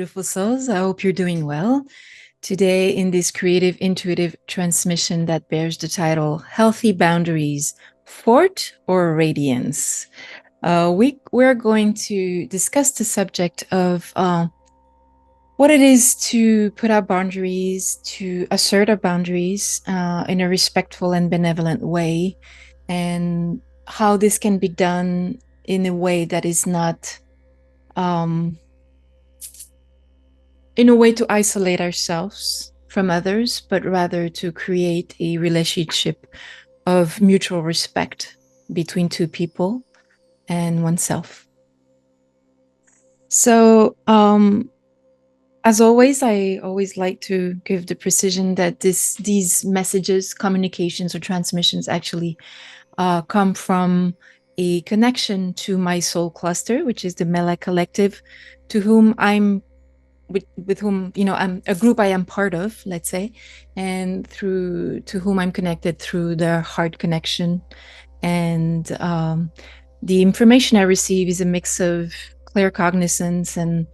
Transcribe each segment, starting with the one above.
beautiful souls. I hope you're doing well. Today, in this creative, intuitive transmission that bears the title Healthy Boundaries, Fort or Radiance, we're going to discuss the subject of what it is to put our boundaries, to assert our boundaries in a respectful and benevolent way, and how this can be done in a way that is not in a way to isolate ourselves from others, but rather to create a relationship of mutual respect between two people and oneself. So, as always, I always like to give the precision that these messages, communications, or transmissions actually come from a connection to my soul cluster, which is the Mella collective, to whom I'm with whom I'm a group I am part of, let's say, and to whom I'm connected through the heart connection. And the information I receive is a mix of claircognizance and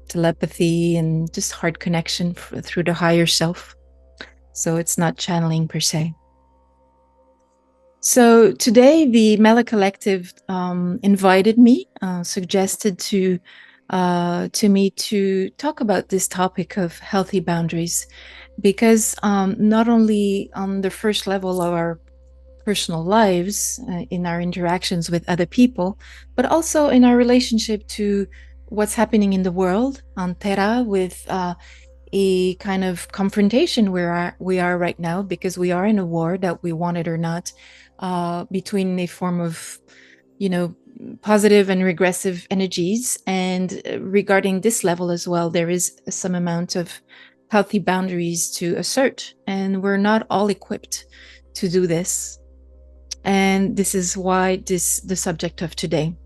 telepathy and just heart connection through the higher self. So it's not channeling per se. So today the Mella Collective invited me, suggested to me to talk about this topic of healthy boundaries, because not only on the first level of our personal lives, in our interactions with other people, but also in our relationship to what's happening in the world on Terra, with a kind of confrontation where we are right now, because we are in a war, that we want it or not, between a form of, positive and regressive energies. And regarding this level as well, there is some amount of healthy boundaries to assert, and we're not all equipped to do this. And this is why the subject of today.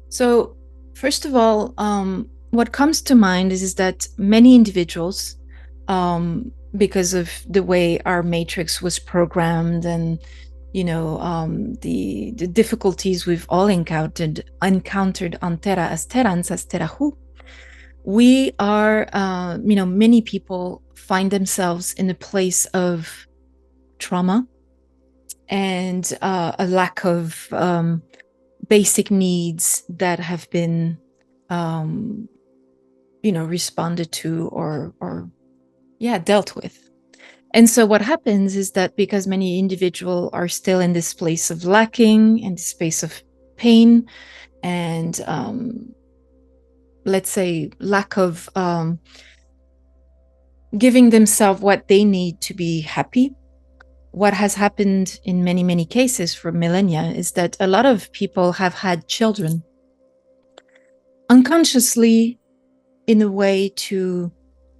So first of all, what comes to mind is that many individuals, because of the way our matrix was programmed, and the difficulties we've all encountered on Terra as Terrans, as Terrahu, we are, many people find themselves in a place of trauma and a lack of basic needs that have been, responded to or dealt with. And so what happens is that because many individuals are still in this place of lacking, in this space of pain, and let's say lack of giving themselves what they need to be happy, what has happened in many, many cases for millennia is that a lot of people have had children unconsciously, in a way to,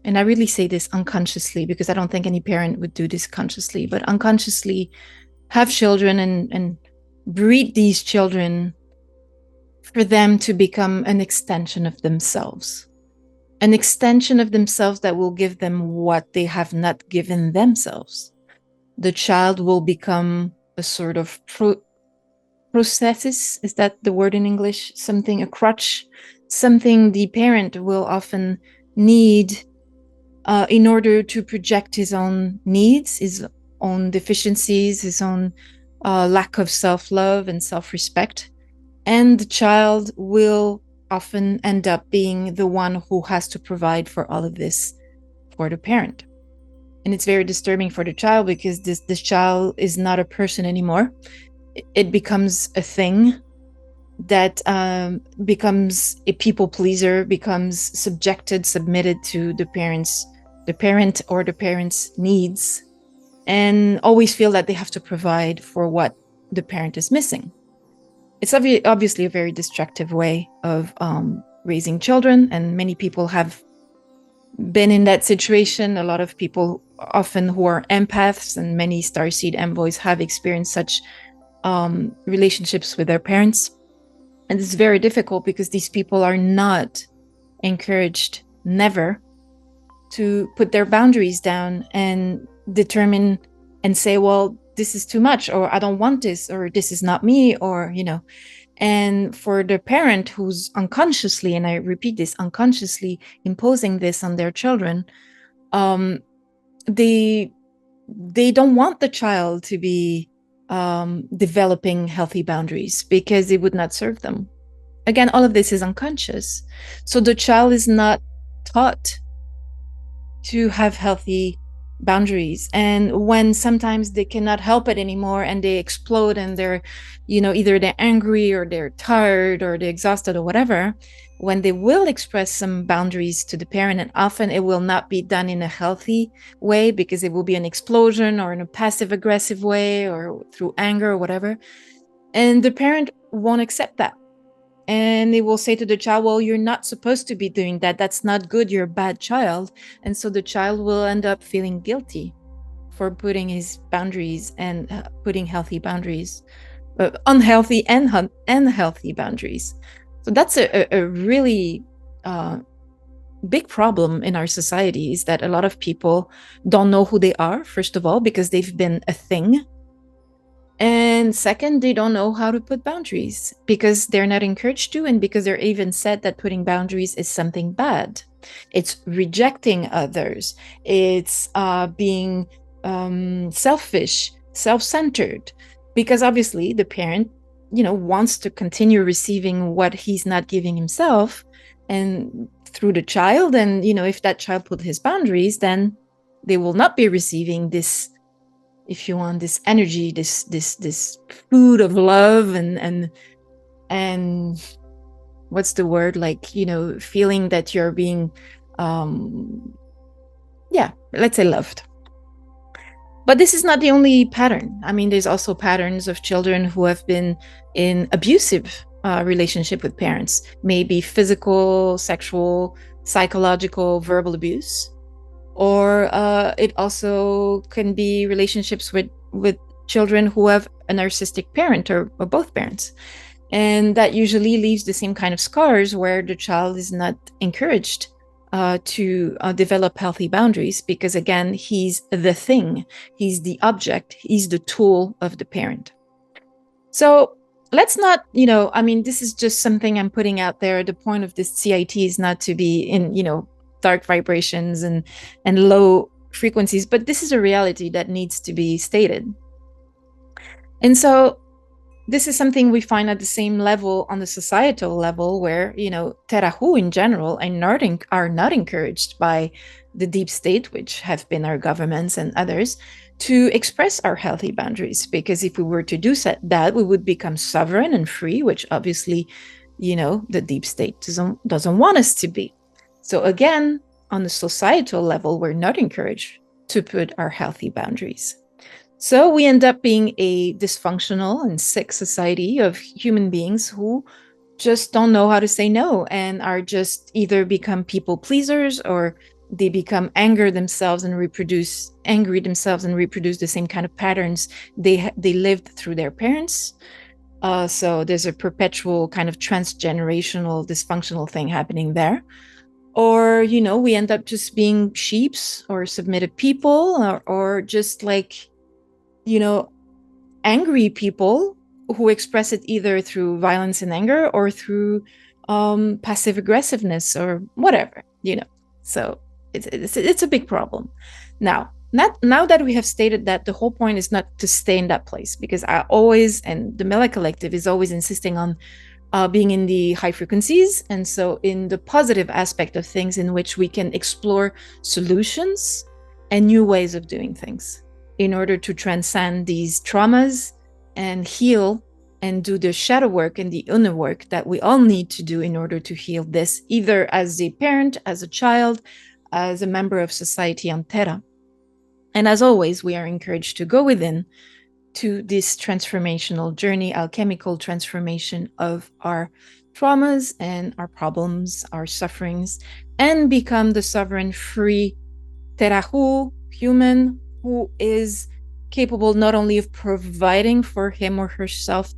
and I really say this unconsciously because I don't think any parent would do this consciously, but unconsciously have children and breed these children for them to become an extension of themselves. An extension of themselves that will give them what they have not given themselves. The child will become a sort of prosthesis, is that the word in English? Something, a crutch, something the parent will often need in order to project his own needs, his own deficiencies, his own lack of self-love and self-respect. And the child will often end up being the one who has to provide for all of this for the parent. And it's very disturbing for the child because this child is not a person anymore. It becomes a thing that becomes a people pleaser, becomes submitted to the parent or the parent's needs, and always feel that they have to provide for what the parent is missing. It's obviously a very destructive way of raising children, and many people have been in that situation. A lot of people, often who are empaths, and many starseed envoys have experienced such relationships with their parents. And it's very difficult because these people are not encouraged, never, to put their boundaries down and determine and say, well, this is too much, or I don't want this, or this is not me, or, And for the parent who's unconsciously, and I repeat this, unconsciously imposing this on their children, they don't want the child to be developing healthy boundaries because it would not serve them. Again, all of this is unconscious. So the child is not taught to have healthy boundaries. And when sometimes they cannot help it anymore and they explode and they're, either they're angry or they're tired or they're exhausted or whatever, when they will express some boundaries to the parent, and often it will not be done in a healthy way because it will be an explosion or in a passive aggressive way or through anger or whatever. And the parent won't accept that. And they will say to the child, well, you're not supposed to be doing that. That's not good. You're a bad child. And so the child will end up feeling guilty for putting his boundaries and putting healthy boundaries, unhealthy and healthy boundaries. So that's a really big problem in our society, is that a lot of people don't know who they are, first of all, because they've been a thing. And second, they don't know how to put boundaries because they're not encouraged to, and because they're even said that putting boundaries is something bad. It's rejecting others. It's being selfish, self-centered, because obviously the parent, wants to continue receiving what he's not giving himself, and through the child. And, if that child put his boundaries, then they will not be receiving this, if you want, this energy, this food of love and what's the word, like, feeling that you're being let's say loved. But this is not the only pattern. I mean, there's also patterns of children who have been in abusive relationship with parents, maybe physical, sexual, psychological, verbal abuse. Or it also can be relationships with children who have a narcissistic parent or both parents. And that usually leaves the same kind of scars where the child is not encouraged to develop healthy boundaries because, again, he's the thing, he's the object, he's the tool of the parent. So let's not, this is just something I'm putting out there. The point of this CIT is not to be in, dark vibrations and low frequencies, but this is a reality that needs to be stated. And so this is something we find at the same level on the societal level, where, terahu in general are not encouraged by the deep state, which have been our governments and others, to express our healthy boundaries. Because if we were to do that, we would become sovereign and free, which obviously, the deep state doesn't want us to be. So again, on the societal level, we're not encouraged to put our healthy boundaries. So we end up being a dysfunctional and sick society of human beings who just don't know how to say no and are just either become people pleasers, or they become angry themselves and reproduce the same kind of patterns they lived through their parents. So there's a perpetual kind of transgenerational dysfunctional thing happening there. Or, we end up just being sheeps or submitted people, or just like, angry people who express it either through violence and anger or through passive aggressiveness or whatever, So it's a big problem. Now that we have stated that, the whole point is not to stay in that place, because I always, and the Mella Collective is always insisting on being in the high frequencies, and so in the positive aspect of things, in which we can explore solutions and new ways of doing things in order to transcend these traumas and heal and do the shadow work and the inner work that we all need to do in order to heal this, either as a parent, as a child, as a member of society on Terra. And as always, we are encouraged to go within to this transformational journey, alchemical transformation of our traumas and our problems, our sufferings, and become the sovereign, free Terahu human who is capable not only of providing for him or herself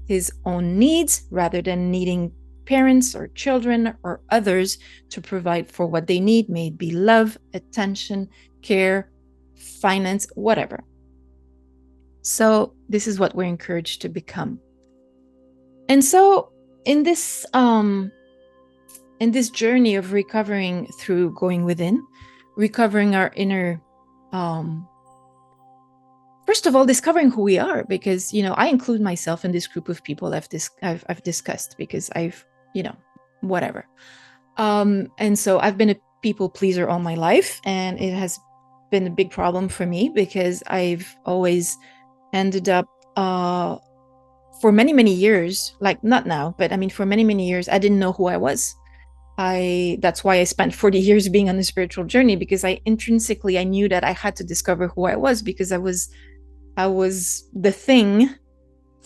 his own needs, rather than needing parents or children or others to provide for what they need, may it be love, attention, care, finance, whatever. So this is what we're encouraged to become. And so in this journey of recovering through going within, recovering our inner, first of all, discovering who we are, because, I include myself in this group of people I've discussed, because I've, whatever. And so I've been a people pleaser all my life, and it has been a big problem for me because I've always ended up, for many, many years, like not now, but I mean, for many, many years, I didn't know who I was. That's why I spent 40 years being on a spiritual journey, because I knew that I had to discover who I was, because I was the thing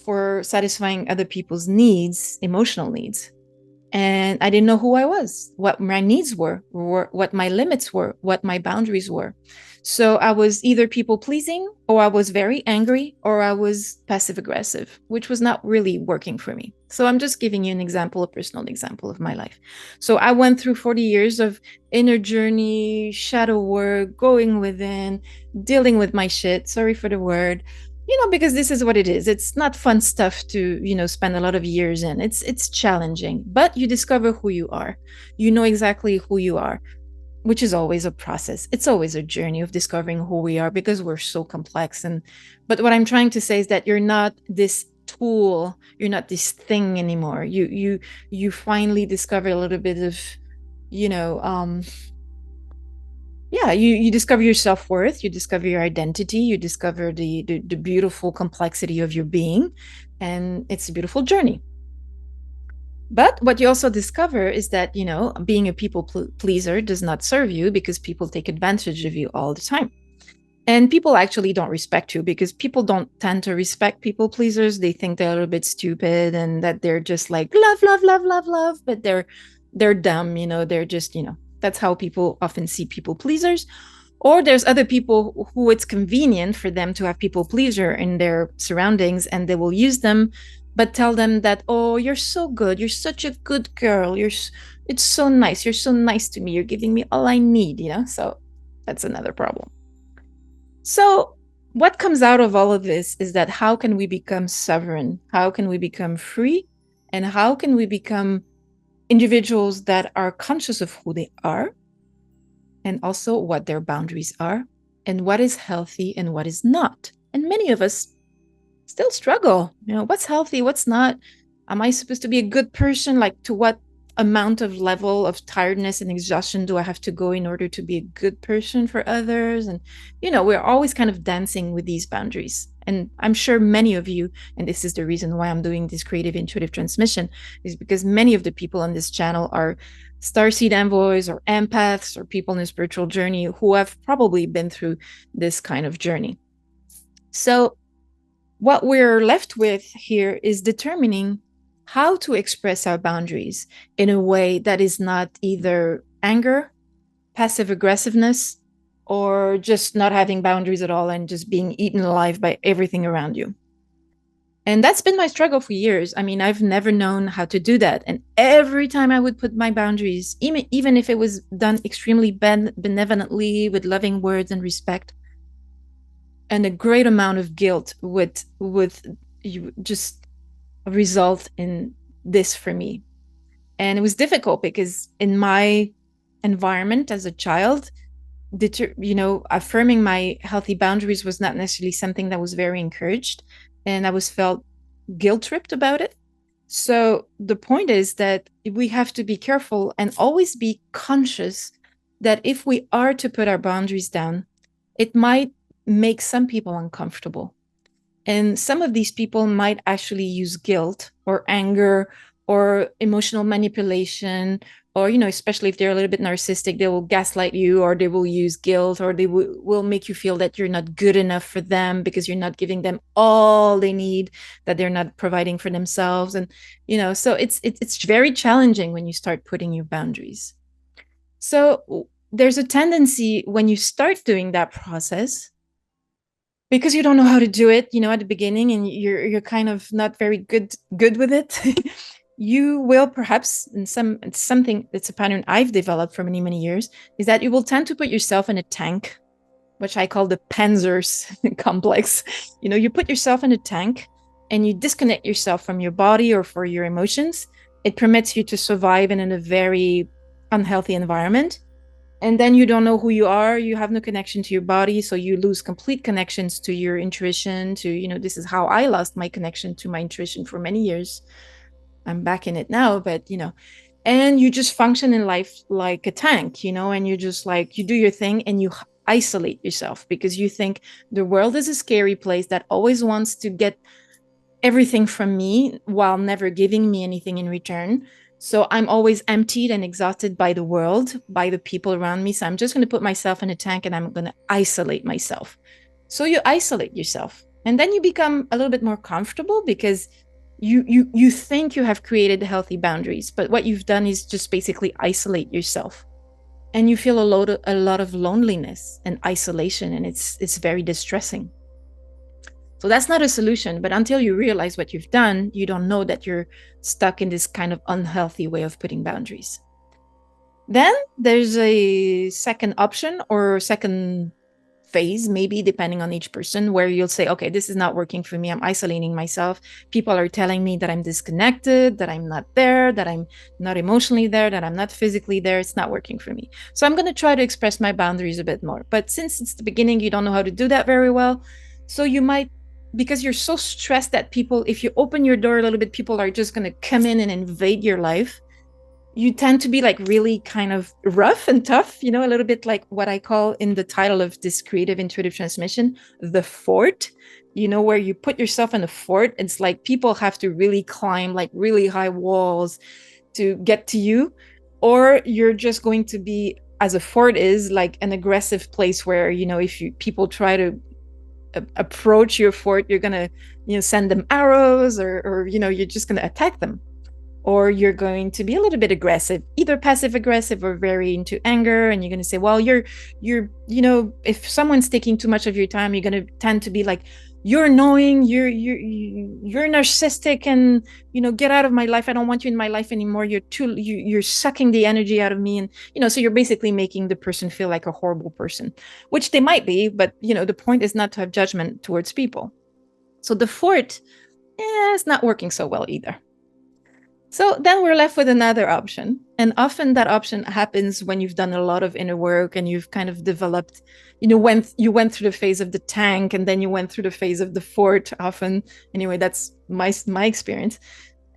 for satisfying other people's needs, emotional needs. And I didn't know who I was, what my needs were, what my limits were, what my boundaries were. So I was either people pleasing, or I was very angry, or I was passive aggressive, which was not really working for me. So I'm just giving you an example, a personal example of my life. So I went through 40 years of inner journey, shadow work, going within, dealing with my shit. Sorry for the word. Because this is what it is. It's not fun stuff to, spend a lot of years in. It's challenging, but you discover who you are. You know exactly who you are, which is always a process. It's always a journey of discovering who we are, because we're so complex. But what I'm trying to say is that you're not this tool, you're not this thing anymore. You finally discover a little bit of, you discover your self-worth, you discover your identity, you discover the beautiful complexity of your being, and it's a beautiful journey. But what you also discover is that, being a people pleaser does not serve you, because people take advantage of you all the time. And people actually don't respect you, because people don't tend to respect people pleasers. They think they're a little bit stupid, and that they're just like love, love, love, love, love, but they're dumb, they're just, that's how people often see people pleasers. Or there's other people who it's convenient for them to have people pleaser in their surroundings, and they will use them, but tell them that, oh, you're so good, you're such a good girl, it's so nice, you're so nice to me, you're giving me all I need, so that's another problem. So what comes out of all of this is that, how can we become sovereign? How can we become free? And how can we become individuals that are conscious of who they are, and also what their boundaries are, and what is healthy and what is not? And many of us still struggle. What's healthy, what's not? Am I supposed to be a good person? Like, to what amount of level of tiredness and exhaustion do I have to go in order to be a good person for others? And, we're always kind of dancing with these boundaries. And I'm sure many of you, and this is the reason why I'm doing this creative intuitive transmission, is because many of the people on this channel are starseed envoys or empaths or people in a spiritual journey who have probably been through this kind of journey. So what we're left with here is determining how to express our boundaries in a way that is not either anger, passive aggressiveness, or just not having boundaries at all and just being eaten alive by everything around you. And that's been my struggle for years. I mean, I've never known how to do that. And every time I would put my boundaries, even if it was done extremely benevolently, with loving words and respect, and a great amount of guilt would just result in this for me. And it was difficult, because in my environment as a child, affirming my healthy boundaries was not necessarily something that was very encouraged, and I was felt guilt tripped about it. So the point is that we have to be careful and always be conscious that if we are to put our boundaries down, it might make some people uncomfortable. And some of these people might actually use guilt or anger or emotional manipulation, or, especially if they're a little bit narcissistic, they will gaslight you, or they will use guilt, or they will make you feel that you're not good enough for them because you're not giving them all they need, that they're not providing for themselves. And, so it's very challenging when you start putting your boundaries. So there's a tendency when you start doing that process, because you don't know how to do it, at the beginning, and you're kind of not very good with it. You will perhaps, something that's a pattern I've developed for many, many years, is that you will tend to put yourself in a tank, which I call the Panzer complex. You put yourself in a tank, and you disconnect yourself from your body or for your emotions, it permits you to survive in a very unhealthy environment. And then you don't know who you are. You have no connection to your body. So you lose complete connections to your intuition, to, you know, this is how I lost my connection to my intuition for many years. I'm back in it now, but, you know, and you just function in life like a tank, you know, and you just like, you do your thing and you isolate yourself because you think the world is a scary place that always wants to get everything from me while never giving me anything in return. So I'm always emptied and exhausted by the world, by the people around me. So I'm just going to put myself in a tank and I'm going to isolate myself. So you isolate yourself. And then you become a little bit more comfortable because you think you have created healthy boundaries, but what you've done is just basically isolate yourself. And you feel a lot of loneliness and isolation, and it's very distressing. So that's not a solution, but until you realize what you've done, you don't know that you're stuck in this kind of unhealthy way of putting boundaries. Then there's a second option or second phase, maybe depending on each person, where you'll say, okay, this is not working for me. I'm isolating myself. People are telling me that I'm disconnected, that I'm not there, that I'm not emotionally there, that I'm not physically there. It's not working for me. So I'm going to try to express my boundaries a bit more. But since it's the beginning, you don't know how to do that very well. So you might, because you're so stressed that people, if you open your door a little bit, people are just going to come in and invade your life. You tend to be like really kind of rough and tough, you know, a little bit like what I call in the title of this creative intuitive transmission, the fort, you know, where you put yourself in a fort. It's like people have to really climb like really high walls to get to you, or you're just going to be, as a fort is, like an aggressive place where, you know, if people try to approach your fort, you're going to, you know, send them arrows or, you know, you're just going to attack them. Or you're going to be a little bit aggressive, either passive aggressive or very into anger. And you're going to say, well, you're, you know, if someone's taking too much of your time, you're going to tend to be like, you're annoying, you're narcissistic, and, you know, get out of my life. I don't want you in my life anymore. You're sucking the energy out of me. And, you know, so you're basically making the person feel like a horrible person, which they might be, but, you know, the point is not to have judgment towards people. So the fort, it's not working so well either. So then we're left with another option. And often that option happens when you've done a lot of inner work and you've kind of developed, you know, you went through the phase of the tank and then you went through the phase of the fort often. Anyway, that's my experience.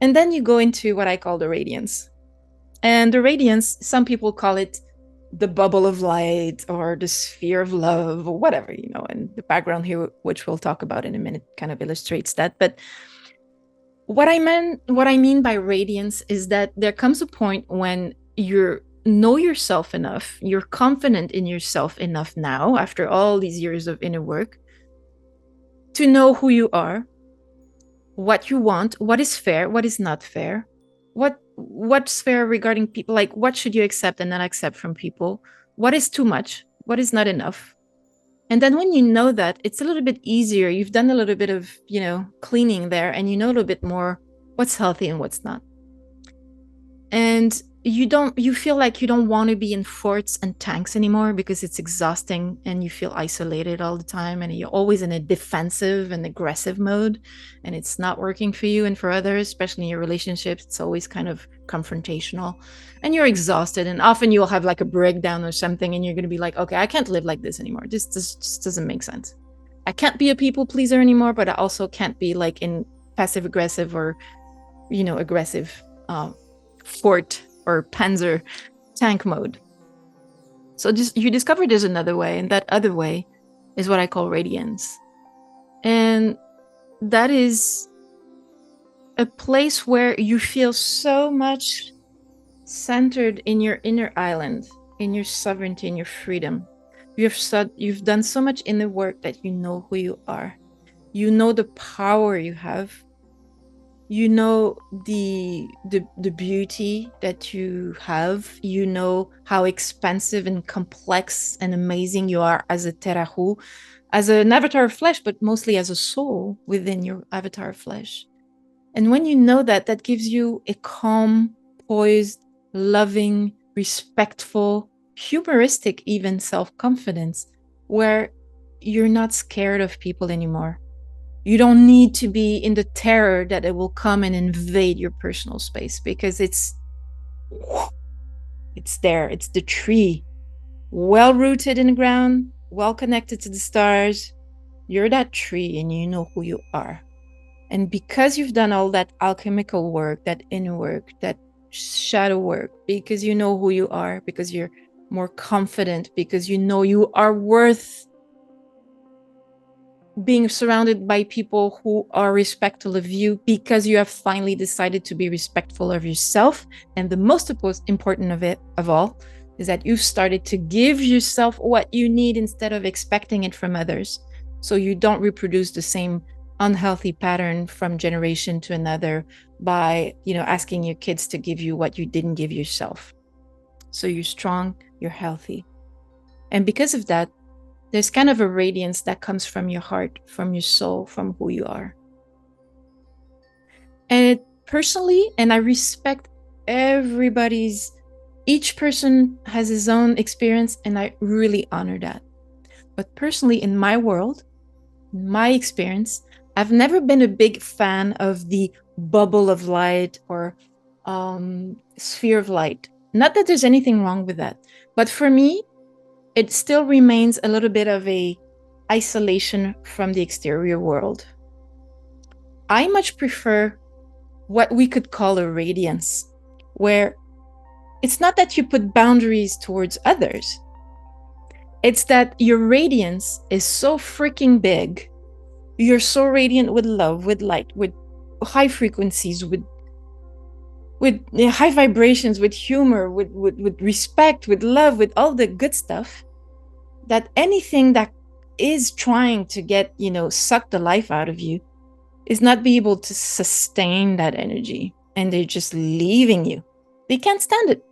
And then you go into what I call the radiance. And the radiance, some people call it the bubble of light or the sphere of love or whatever, you know, and the background here, which we'll talk about in a minute, kind of illustrates that. But what I mean by radiance is that there comes a point when you know yourself enough, you're confident in yourself enough now, after all these years of inner work, to know who you are, what you want, what is fair, what is not fair, what's fair regarding people, like what should you accept and not accept from people, what is too much, what is not enough. And then when you know that, it's a little bit easier. You've done a little bit of, you know, cleaning there, and you know a little bit more what's healthy and what's not. And you feel like you don't want to be in forts and tanks anymore because it's exhausting and you feel isolated all the time and you're always in a defensive and aggressive mode, and it's not working for you and for others, especially in your relationships. It's always kind of confrontational and you're exhausted, and often you'll have like a breakdown or something and you're going to be like, okay, I can't live like this anymore. This just doesn't make sense. I can't be a people pleaser anymore, but I also can't be like in passive aggressive or, you know, aggressive fort or Panzer tank mode. So you discover there's another way, and that other way is what I call radiance. And that is a place where you feel so much centered in your inner island, in your sovereignty, in your freedom. You've done so much inner work that you know who you are. You know the power you have. You know the beauty that you have. You know how expansive and complex and amazing you are as a terahu, as an avatar of flesh, but mostly as a soul within your avatar of flesh. And when you know that, that gives you a calm, poised, loving, respectful, humoristic, even self-confidence, where you're not scared of people anymore. You don't need to be in the terror that it will come and invade your personal space, because it's there. It's the tree, well rooted in the ground, well connected to the stars. You're that tree and you know who you are. And because you've done all that alchemical work, that inner work, that shadow work, because you know who you are, because you're more confident, because you know you are worth being surrounded by people who are respectful of you, because you have finally decided to be respectful of yourself. And the most important of all is that you've started to give yourself what you need instead of expecting it from others. So you don't reproduce the same unhealthy pattern from generation to another by, asking your kids to give you what you didn't give yourself. So you're strong, you're healthy. And because of that, there's kind of a radiance that comes from your heart, from your soul, from who you are. And personally, and I respect each person has his own experience, and I really honor that. But personally, in my world, my experience, I've never been a big fan of the bubble of light or sphere of light. Not that there's anything wrong with that, but for me, it still remains a little bit of a isolation from the exterior world. I much prefer what we could call a radiance, where it's not that you put boundaries towards others. It's that your radiance is so freaking big. You're so radiant with love, with light, with high frequencies, with high vibrations, with humor, with respect, with love, with all the good stuff, that anything that is trying to get, suck the life out of you is not be able to sustain that energy. And they're just leaving you. They can't stand it.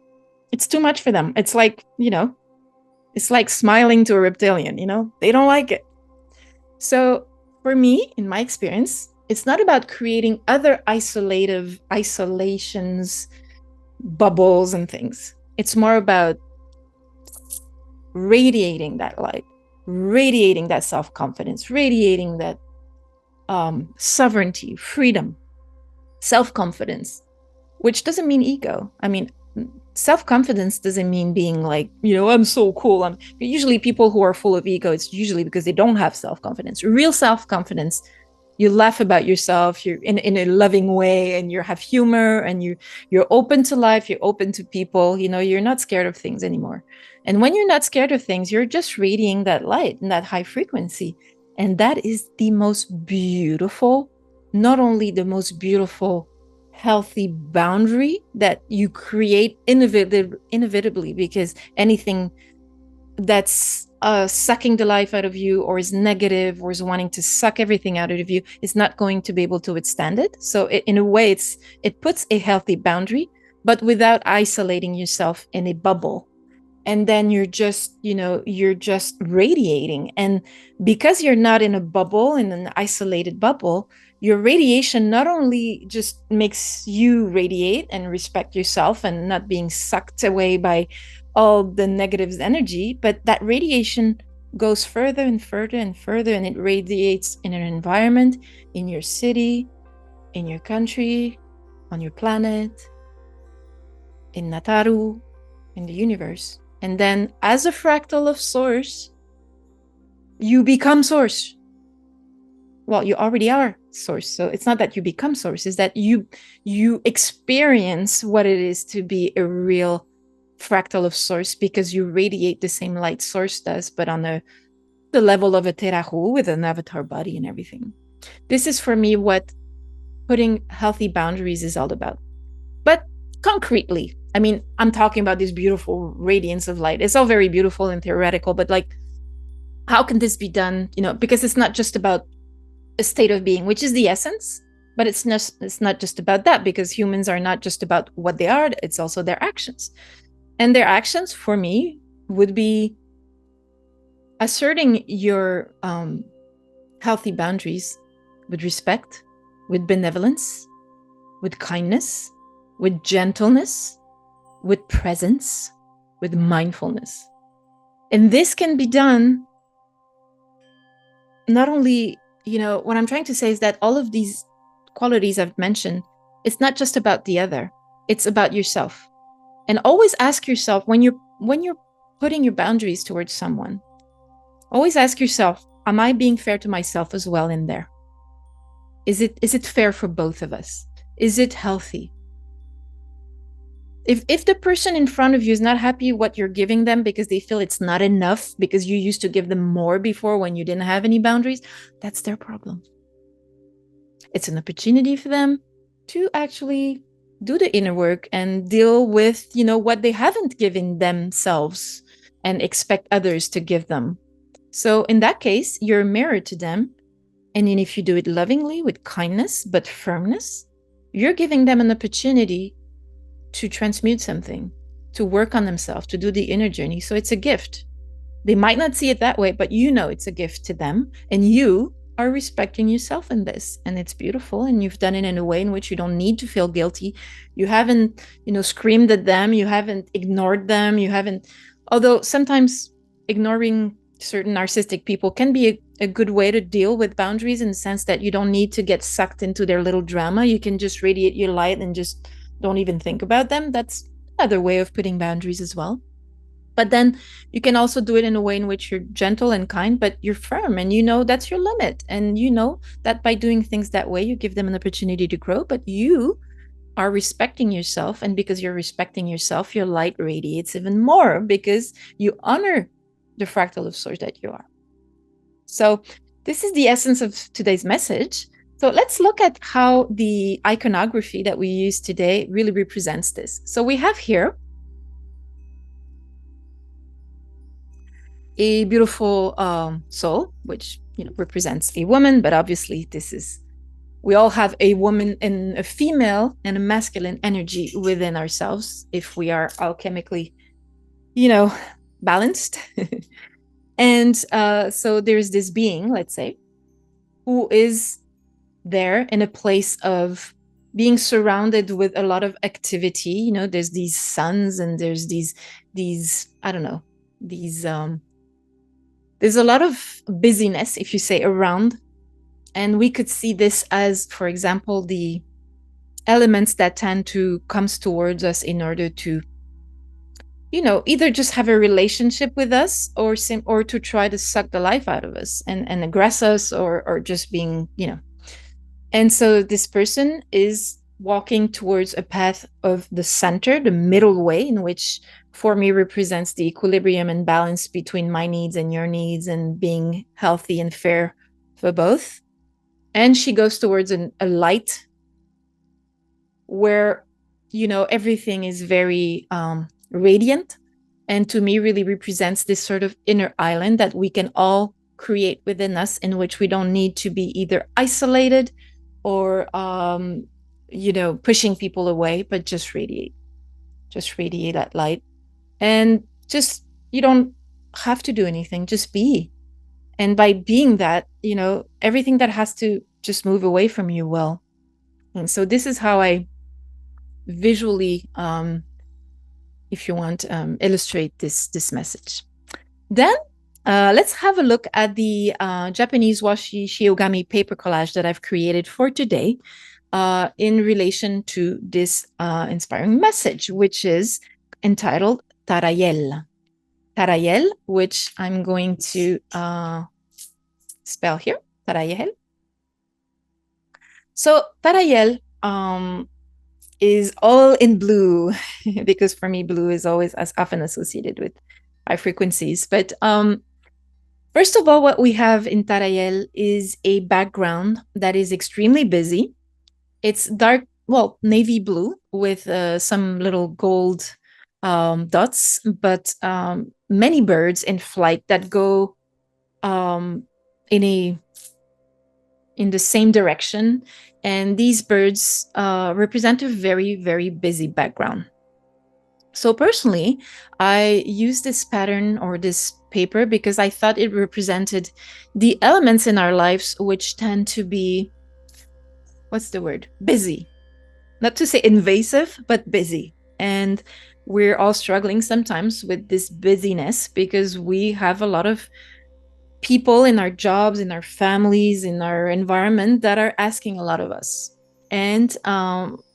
It's too much for them. It's like, it's like smiling to a reptilian, they don't like it. So for me, in my experience, it's not about creating other isolations, bubbles and things. It's more about radiating that light, radiating that self-confidence, radiating that sovereignty, freedom, self-confidence, which doesn't mean ego. I mean, self-confidence doesn't mean being like, I'm so cool. Usually people who are full of ego, it's usually because they don't have self-confidence. Real self-confidence, you laugh about yourself, you're in a loving way, and you have humor, and you're open to life, you're open to people, you're not scared of things anymore. And when you're not scared of things, you're just radiating that light and that high frequency. And that is the most beautiful, not only the most beautiful, healthy boundary that you create inevitably, because anything that's sucking the life out of you, or is negative, or is wanting to suck everything out of you, is not going to be able to withstand it. So in a way, it puts a healthy boundary, but without isolating yourself in a bubble. And then you're just radiating. And because you're not in a bubble, in an isolated bubble, your radiation not only just makes you radiate and respect yourself and not being sucked away by all the negative energy, but that radiation goes further and further and further, and it radiates in an environment, in your city, in your country, on your planet, in Nataru, in the universe. And then as a fractal of source, you become source. Well, you already are source. So it's not that you become source, it's that you experience what it is to be a real fractal of source, because you radiate the same light source does, but on the level of a terahu with an avatar body and everything. This is for me what putting healthy boundaries is all about. But concretely, I mean, I'm talking about this beautiful radiance of light. It's all very beautiful and theoretical, but like, how can this be done? Because it's not just about a state of being, which is the essence, but it's not just about that, because humans are not just about what they are, it's also their actions. And their actions, for me, would be asserting your healthy boundaries with respect, with benevolence, with kindness, with gentleness, with presence, with mindfulness. And this can be done not only what I'm trying to say is that all of these qualities I've mentioned, it's not just about the other, it's about yourself. And always ask yourself, when you're putting your boundaries towards someone, always ask yourself, am I being fair to myself as well in there? Is it fair for both of us? Is it healthy? If the person in front of you is not happy what you're giving them because they feel it's not enough because you used to give them more before when you didn't have any boundaries, that's their problem. It's an opportunity for them to actually do the inner work and deal with, what they haven't given themselves and expect others to give them. So in that case, you're a mirror to them. And then if you do it lovingly, with kindness, but firmness, you're giving them an opportunity to transmute something, to work on themselves, to do the inner journey. So it's a gift. They might not see it that way, but it's a gift to them. And you are respecting yourself in this. And it's beautiful. And you've done it in a way in which you don't need to feel guilty. You haven't, screamed at them. You haven't ignored them. You haven't, although sometimes ignoring certain narcissistic people can be a good way to deal with boundaries, in the sense that you don't need to get sucked into their little drama. You can just radiate your light and just don't even think about them. That's another way of putting boundaries as well. But then you can also do it in a way in which you're gentle and kind, but you're firm, and that's your limit. And that by doing things that way, you give them an opportunity to grow, but you are respecting yourself. And because you're respecting yourself, your light radiates even more because you honor the fractal of source that you are. So this is the essence of today's message. So let's look at how the iconography that we use today really represents this. So we have here a beautiful soul, which represents a woman, but obviously we all have a woman and a female and a masculine energy within ourselves if we are alchemically, balanced. And so there's this being, let's say, who is there in a place of being surrounded with a lot of activity. There's these suns and there's these I don't know, there's a lot of busyness, if you say, around. And we could see this as, for example, the elements that tend to come towards us in order to either just have a relationship with us or to try to suck the life out of us and aggress us or just being, And so this person is walking towards a path of the center, the middle way, in which for me represents the equilibrium and balance between my needs and your needs and being healthy and fair for both. And she goes towards a light where, everything is very radiant, and to me really represents this sort of inner island that we can all create within us, in which we don't need to be either isolated or pushing people away, but just radiate that light. And just, you don't have to do anything, just be. And by being that, everything that has to just move away from you will. And so this is how I visually, if you want, illustrate this message. Then let's have a look at the Japanese washi chiyogami paper collage that I've created for today in relation to this inspiring message, which is entitled Tarayël. Tarayël, which I'm going to spell here, Tarayël. So Tarayël is all in blue because for me, blue is always as often associated with high frequencies. But first of all, what we have in Tarayël is a background that is extremely busy. It's dark, navy blue with some little gold dots, but many birds in flight that go in the same direction. And these birds represent a very, very busy background. So personally, I used this pattern or this paper because I thought it represented the elements in our lives which tend to be, what's the word? Busy. Not to say invasive, but busy. And we're all struggling sometimes with this busyness because we have a lot of people in our jobs, in our families, in our environment that are asking a lot of us. And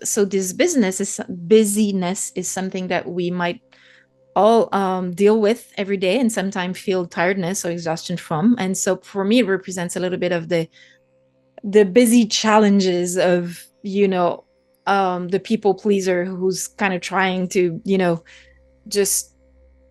so this busyness is something that we might all deal with every day and sometimes feel tiredness or exhaustion from. And so for me, it represents a little bit of the busy challenges of, the people pleaser who's kind of trying to, just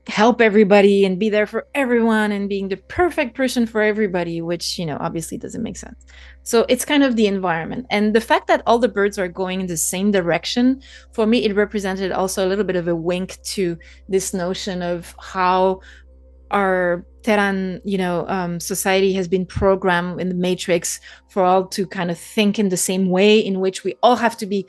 help everybody and be there for everyone and being the perfect person for everybody, which, obviously doesn't make sense. So it's kind of the environment. And the fact that all the birds are going in the same direction, for me, it represented also a little bit of a wink to this notion of how our Terran, society has been programmed in the matrix for all to kind of think in the same way, in which we all have to be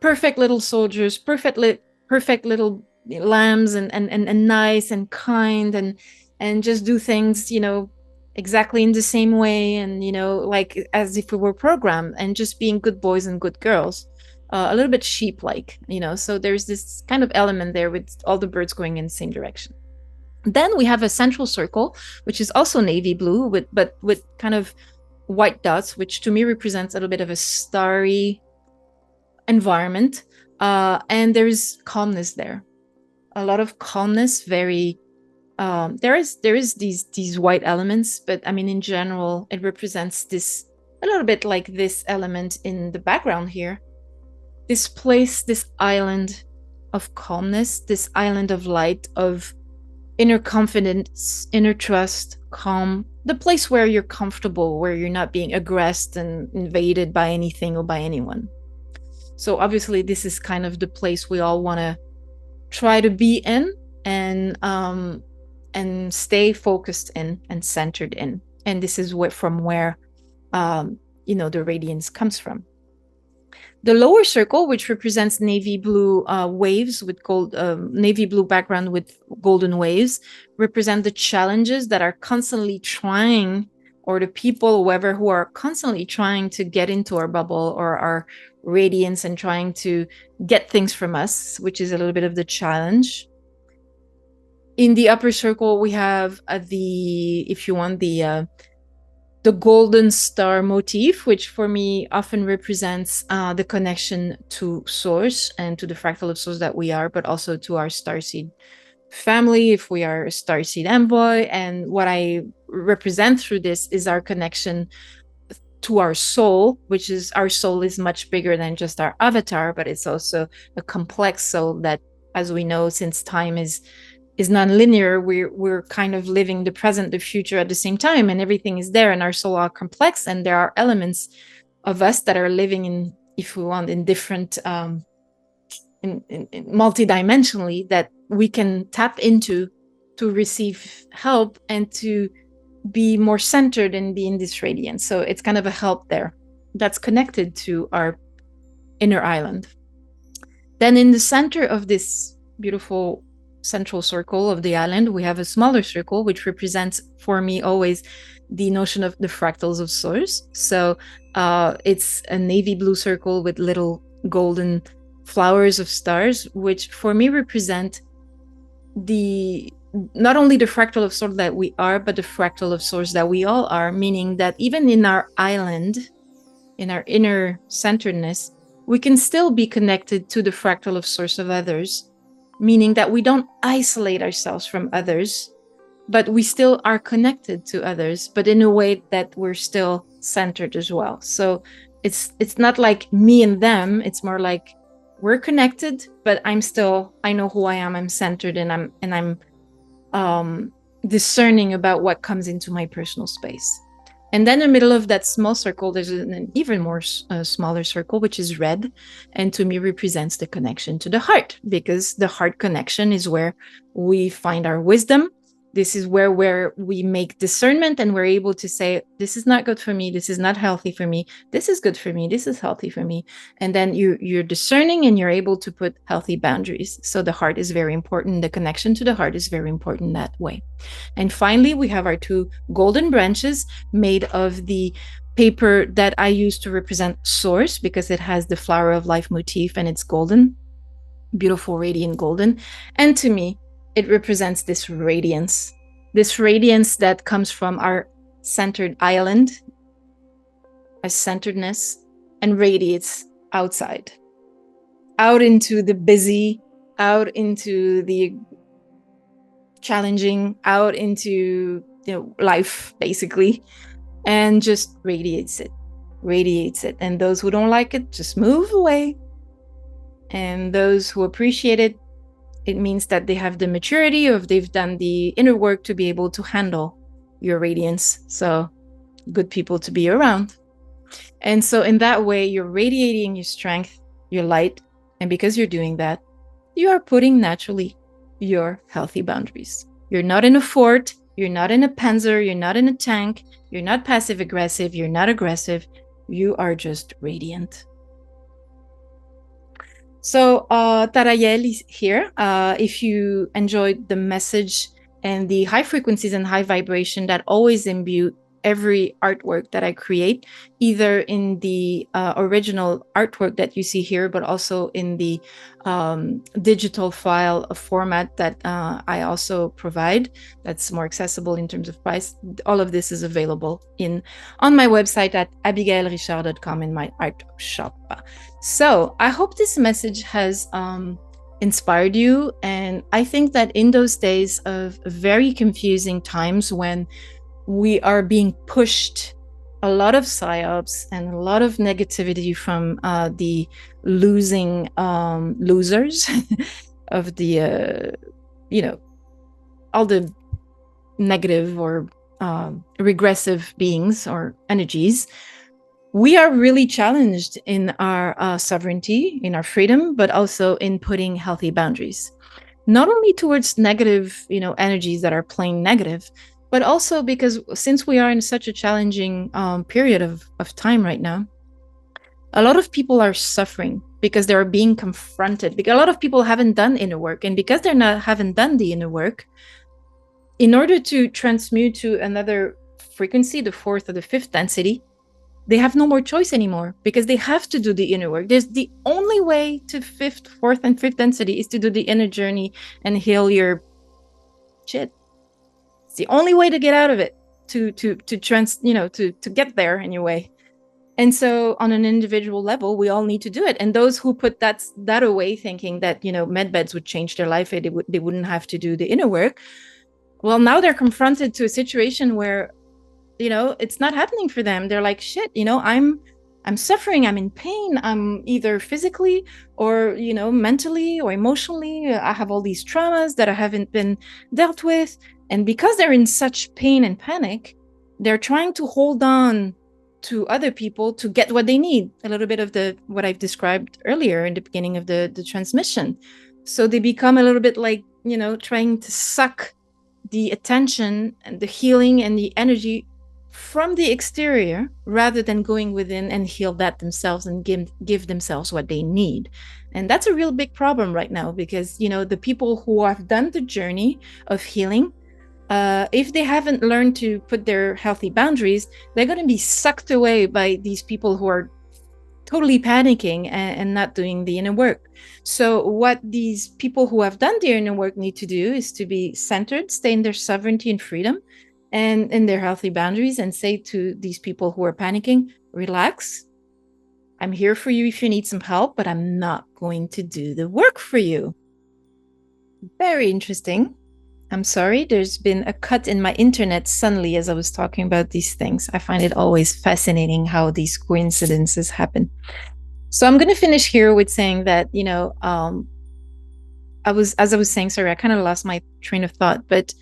perfect little soldiers, perfect little lambs, and nice and kind, and just do things, exactly in the same way, and like as if we were programmed, and just being good boys and good girls, a little bit sheep-like, So there's this kind of element there with all the birds going in the same direction. Then we have a central circle, which is also navy blue, but with kind of white dots, which to me represents a little bit of a starry environment. And there's calmness there. A lot of calmness, very there is these white elements, but I mean in general it represents this a little bit like this element in the background here. This place, this island of calmness, this island of light, of inner confidence, inner trust, calm, the place where you're comfortable, where you're not being aggressed and invaded by anything or by anyone. So obviously this is kind of the place we all want to try to be in, and stay focused in and centered in. And this is from where the radiance comes from. The lower circle, which represents navy blue waves with gold, navy blue background with golden waves, represent the challenges that are constantly trying, or the people, whoever, who are constantly trying to get into our bubble or our radiance and trying to get things from us, which is a little bit of the challenge. In the upper circle, we have the golden star motif, which for me often represents the connection to source and to the fractal of source that we are, but also to our starseed family, if we are a starseed envoy. And what I represent through this is our connection to our soul, which is, our soul is much bigger than just our avatar, but it's also a complex soul that, as we know, since time is non-linear, we're kind of living the present, the future at the same time, and everything is there, and our soul are complex, and there are elements of us that are living in, if we want, in different in multidimensionally, that we can tap into to receive help and to be more centered and be in this radiance. So it's kind of a help there that's connected to our inner island. Then in the center of this beautiful central circle of the island, we have a smaller circle, which represents for me always the notion of the fractals of source. So it's a navy blue circle with little golden flowers of stars, which for me represent not only the fractal of source that we are, but the fractal of source that we all are, meaning that even in our island, in our inner centeredness, we can still be connected to the fractal of source of others, meaning that we don't isolate ourselves from others, but we still are connected to others, but in a way that we're still centered as well. So it's not like me and them, it's more like we're connected, but I know who I am, I'm centered, and I'm discerning about what comes into my personal space. And then in the middle of that small circle, there's an even more smaller circle, which is red. And to me represents the connection to the heart, because the heart connection is where we find our wisdom. This is where we make discernment, and we're able to say, this is not good for me, this is not healthy for me, this is good for me, this is healthy for me. And then you're discerning, and you're able to put healthy boundaries. So the heart is very important. The connection to the heart is very important that way. And finally, we have our two golden branches made of the paper that I use to represent source, because it has the flower of life motif and it's golden, beautiful, radiant golden. And to me, it represents this radiance that comes from our centered island, a centeredness, and radiates outside, out into the busy, out into the challenging, out into life, basically, and just radiates it. And those who don't like it just move away. And those who appreciate it, it means that they have the maturity, or if they've done the inner work to be able to handle your radiance. So good people to be around. And so in that way, you're radiating your strength, your light. And because you're doing that, you are putting naturally your healthy boundaries. You're not in a fort. You're not in a Panzer. You're not in a tank. You're not passive aggressive. You're not aggressive. You are just radiant. So Tarayël is here. If you enjoyed the message and the high frequencies and high vibration that always imbue every artwork that I create, either in the original artwork that you see here, but also in the digital file format that I also provide, that's more accessible in terms of price. All of this is available on my website at abigaëllerichard.com in my art shop. So I hope this message has inspired you. And I think that in those days of very confusing times when we are being pushed a lot of psyops and a lot of negativity from the losing losers of the, all the negative or regressive beings or energies, we are really challenged in our sovereignty, in our freedom, but also in putting healthy boundaries, not only towards negative, energies that are plain negative, but also because since we are in such a challenging period of time right now, a lot of people are suffering because they're being confronted, because a lot of people haven't done inner work. And because haven't done the inner work, in order to transmute to another frequency, the fourth or the fifth density, they have no more choice anymore because they have to do the inner work. There's the only way to fourth and fifth density is to do the inner journey and heal your shit. It's the only way to get out of it, to get there anyway. And so on an individual level, we all need to do it. And those who put that away, thinking that, med beds would change their life, they wouldn't have to do the inner work. Well, now they're confronted to a situation where, it's not happening for them. They're like, shit, I'm suffering. I'm in pain. I'm either physically or, mentally or emotionally. I have all these traumas that I haven't been dealt with. And because they're in such pain and panic, they're trying to hold on to other people to get what they need. A little bit of what I've described earlier in the beginning of the transmission. So they become a little bit like, trying to suck the attention and the healing and the energy from the exterior rather than going within and heal that themselves and give themselves what they need. And that's a real big problem right now because, the people who have done the journey of healing, if they haven't learned to put their healthy boundaries, they're going to be sucked away by these people who are totally panicking and not doing the inner work. So what these people who have done their inner work need to do is to be centered, stay in their sovereignty and freedom and in their healthy boundaries, and say to these people who are panicking, relax. I'm here for you if you need some help, but I'm not going to do the work for you. Very interesting. I'm sorry, there's been a cut in my internet suddenly as I was talking about these things. I find it always fascinating how these coincidences happen. So I'm going to finish here with saying that, I was saying, sorry, I kind of lost my train of thought, but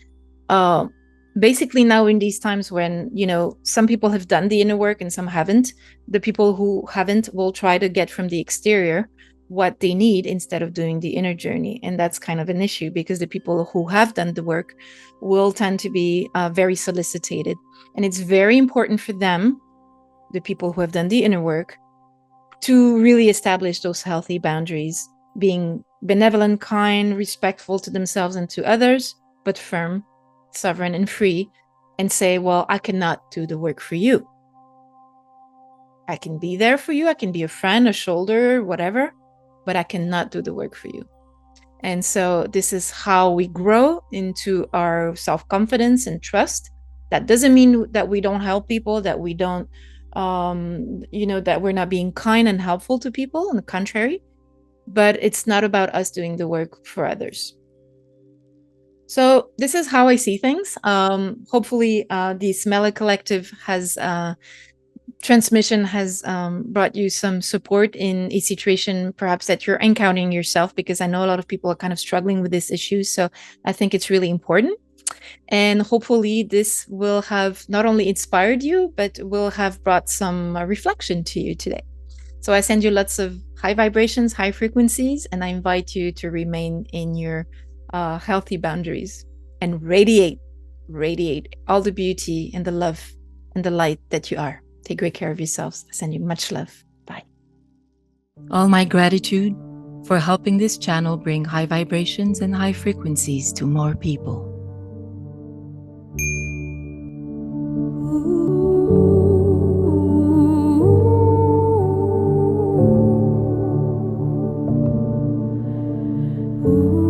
basically now in these times when, some people have done the inner work and some haven't, the people who haven't will try to get from the exterior what they need instead of doing the inner journey. And that's kind of an issue because the people who have done the work will tend to be very solicited. And it's very important for them, the people who have done the inner work, to really establish those healthy boundaries, being benevolent, kind, respectful to themselves and to others, but firm, sovereign, and free, and say, well, I cannot do the work for you. I can be there for you. I can be a friend, a shoulder, whatever, but I cannot do the work for you. And so this is how we grow into our self-confidence and trust That doesn't mean that we don't help people, that we don't, that we're not being kind and helpful to people. On the contrary, but it's not about us doing the work for others. So this is how I see things. Hopefully, this Mella Collective transmission has brought you some support in a situation perhaps that you're encountering yourself, because I know a lot of people are kind of struggling with this issue. So I think it's really important. And hopefully this will have not only inspired you, but will have brought some reflection to you today. So I send you lots of high vibrations, high frequencies, and I invite you to remain in your healthy boundaries and radiate all the beauty and the love and the light that you are. Take great care of yourselves. I send you much love. Bye. All my gratitude for helping this channel bring high vibrations and high frequencies to more people. Ooh.